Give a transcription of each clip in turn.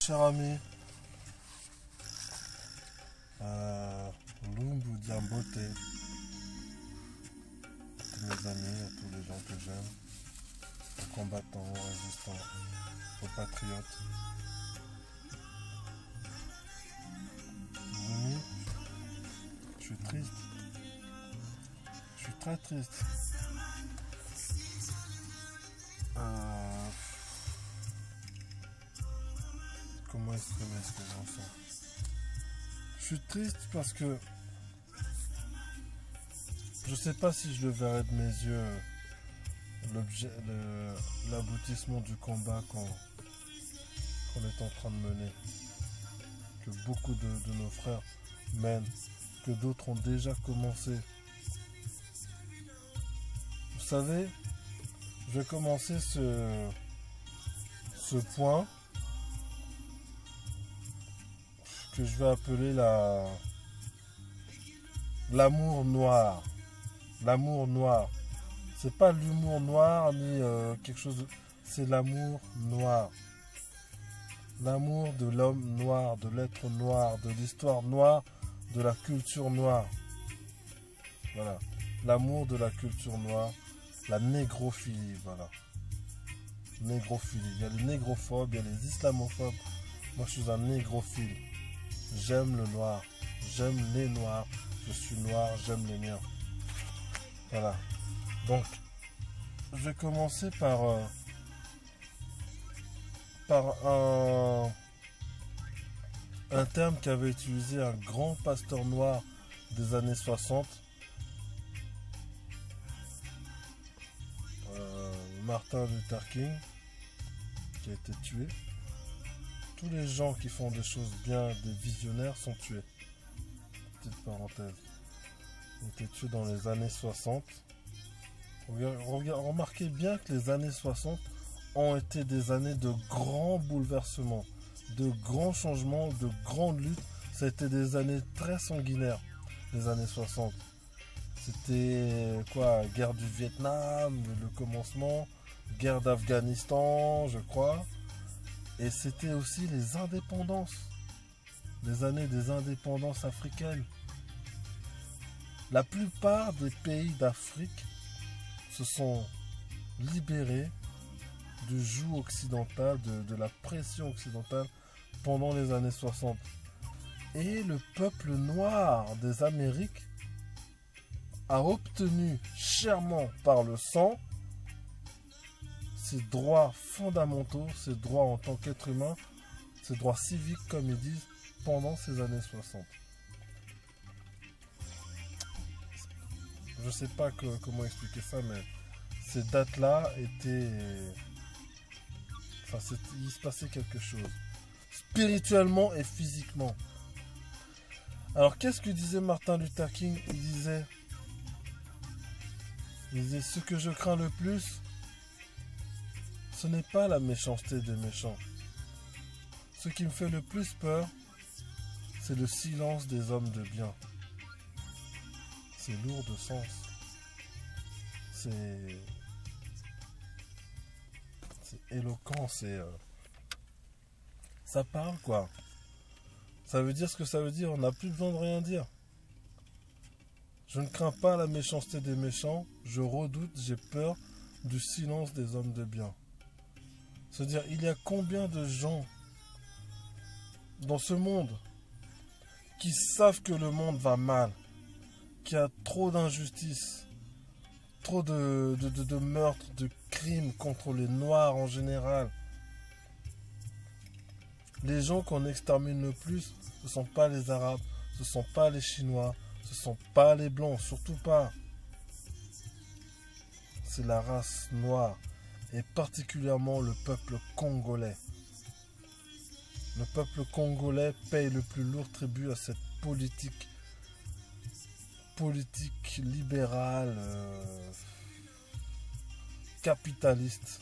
cher ami. Lumbu Diambote. À tous mes amis, à tous les gens que j'aime, aux combattants, aux résistants, aux patriotes. Mes amis, je suis triste. Je suis très triste. Comment exprimer ce que j'en sens? Je suis triste parce que je sais pas si je le verrai de mes yeux, l'aboutissement du combat qu'on est en train de mener, que beaucoup de nos frères mènent, que d'autres ont déjà commencé. Vous savez, je vais commencer ce point que je vais appeler l'amour noir. L'amour noir. C'est pas l'humour noir ni quelque chose de... C'est l'amour noir. L'amour de l'homme noir, de l'être noir, de l'histoire noire, de la culture noire. Voilà. L'amour de la culture noire. La négrophilie, voilà. Négrophilie. Il y a les négrophobes, il y a les islamophobes. Moi, je suis un négrophile. J'aime le noir. J'aime les noirs. Je suis noir, j'aime les miens. Voilà. Donc, je vais commencer par un terme qu'avait utilisé un grand pasteur noir des années 60. Martin Luther King, qui a été tué. Tous les gens qui font des choses bien, des visionnaires, sont tués. Petite parenthèse. Ils ont été tués dans les années 60. Remarquez bien que les années 60 ont été des années de grands bouleversements, de grands changements, de grandes luttes. Ça a été des années très sanguinaires, les années 60. C'était quoi? Guerre du Vietnam, le commencement, guerre d'Afghanistan, je crois. Et c'était aussi les indépendances, les années des indépendances africaines. La plupart des pays d'Afrique se sont libérés du joug occidental, de la pression occidentale pendant les années 60. Et le peuple noir des Amériques a obtenu chèrement par le sang ses droits fondamentaux, ses droits en tant qu'être humain, ses droits civiques comme ils disent, pendant ces années 60. Je ne sais pas comment expliquer ça, mais ces dates-là étaient... Enfin, il se passait quelque chose, spirituellement et physiquement. Alors, qu'est-ce que disait Martin Luther King? Il disait, ce que je crains le plus, ce n'est pas la méchanceté des méchants. Ce qui me fait le plus peur, c'est le silence des hommes de bien. C'est lourd de sens. C'est éloquent, ça parle quoi. Ça veut dire ce que ça veut dire, on n'a plus besoin de rien dire. Je ne crains pas la méchanceté des méchants, je redoute, j'ai peur du silence des hommes de bien. C'est-à-dire, il y a combien de gens dans ce monde qui savent que le monde va mal, qu'il y a trop d'injustices, trop de meurtres, de crimes contre les Noirs en général. Les gens qu'on extermine le plus, ce ne sont pas les Arabes, ce ne sont pas les Chinois, ce ne sont pas les Blancs, surtout pas. C'est la race noire, et particulièrement le peuple congolais. Le peuple congolais paye le plus lourd tribut à cette politique libérale, capitaliste,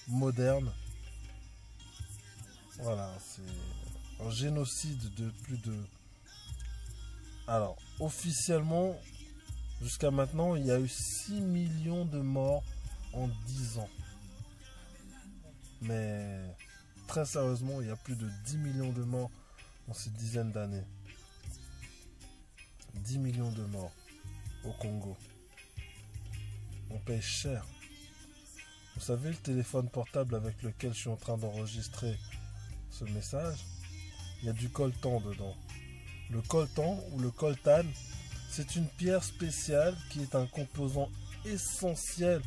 moderne. Voilà, c'est un génocide de plus de... Alors, officiellement, jusqu'à maintenant, il y a eu 6 millions de morts en 10 ans. Mais très sérieusement, il y a plus de 10 millions de morts dans ces dizaines d'années. 10 millions de morts au Congo. On paye cher. Vous savez, le téléphone portable avec lequel je suis en train d'enregistrer ce message, il y a du coltan dedans. Le coltan ou le coltan, c'est une pierre spéciale qui est un composant essentiel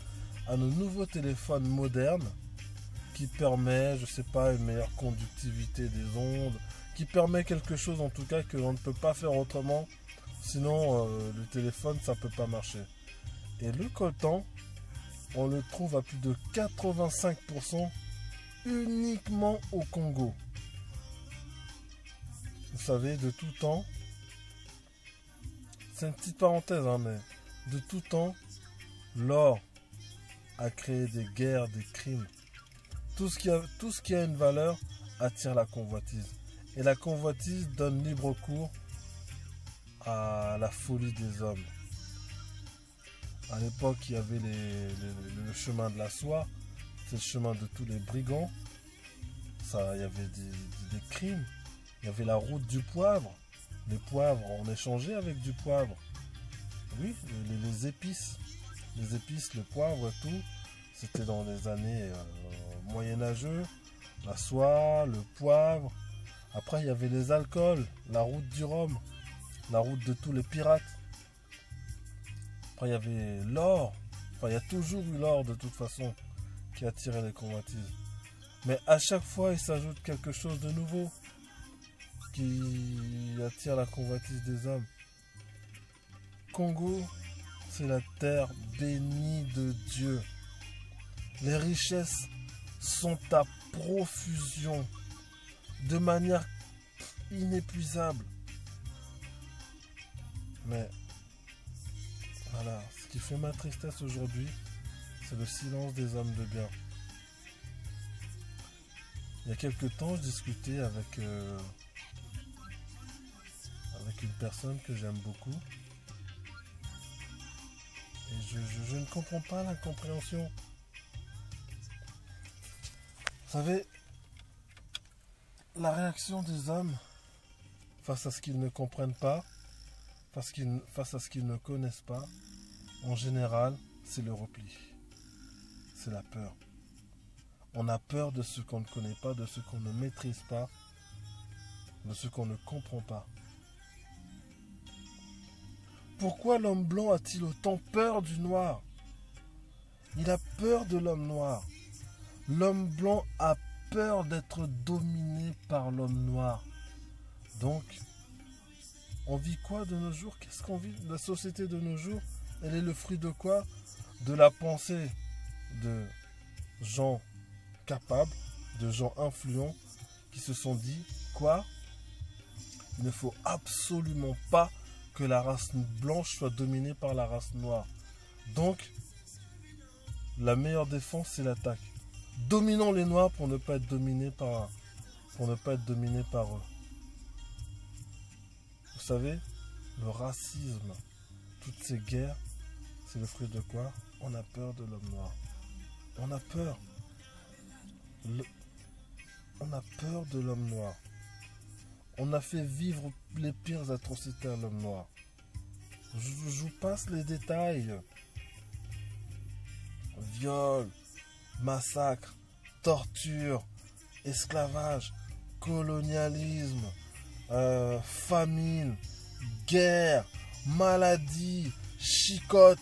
à nos nouveaux téléphones modernes qui permet, je sais pas, une meilleure conductivité des ondes, qui permet quelque chose en tout cas que l'on ne peut pas faire autrement, sinon le téléphone ça peut pas marcher. Et le coltan, on le trouve à plus de 85% uniquement au Congo. Vous savez, de tout temps, c'est une petite parenthèse, hein, mais de tout temps, l'or a créé des guerres, des crimes. Tout ce qui a une valeur attire la convoitise. Et la convoitise donne libre cours à la folie des hommes. À l'époque, il y avait le chemin de la soie, c'est le chemin de tous les brigands. Ça, il y avait des crimes. Il y avait la route du poivre. Les poivres, on échangeait avec du poivre. Oui, les épices. Les épices, le poivre et tout, c'était dans les années moyenâgeux. La soie, le poivre. Après, il y avait les alcools, la route du rhum, la route de tous les pirates. Après, il y avait l'or. Enfin, il y a toujours eu l'or de toute façon qui attirait les convoitises. Mais à chaque fois, il s'ajoute quelque chose de nouveau qui attire la convoitise des hommes. Congo, c'est la terre bénie de Dieu. Les richesses sont à profusion, de manière inépuisable. Mais voilà, ce qui fait ma tristesse aujourd'hui, c'est le silence des hommes de bien. Il y a quelque temps, je discutais avec une personne que j'aime beaucoup. Et je ne comprends pas l'incompréhension. Vous savez, la réaction des hommes face à ce qu'ils ne comprennent pas, face à ce qu'ils ne connaissent pas, en général, c'est le repli. C'est la peur. On a peur de ce qu'on ne connaît pas, de ce qu'on ne maîtrise pas, de ce qu'on ne comprend pas. Pourquoi l'homme blanc a-t-il autant peur du noir? Il a peur de l'homme noir. L'homme blanc a peur d'être dominé par l'homme noir. Donc, on vit quoi de nos jours? Qu'est-ce qu'on vit? La société de nos jours, elle est le fruit de quoi? De la pensée de gens capables, de gens influents, qui se sont dit, quoi? Il ne faut absolument pas que la race blanche soit dominée par la race noire. Donc, la meilleure défense, c'est l'attaque. Dominons les noirs pour ne pas être dominés par eux. Vous savez, le racisme, toutes ces guerres, c'est le fruit de quoi? On a peur de l'homme noir. On a peur. On a peur de l'homme noir. On a fait vivre les pires atrocités à l'homme noir. Je vous passe les détails. Viol, massacre, torture, esclavage, colonialisme, famine, guerre, maladie, chicotte,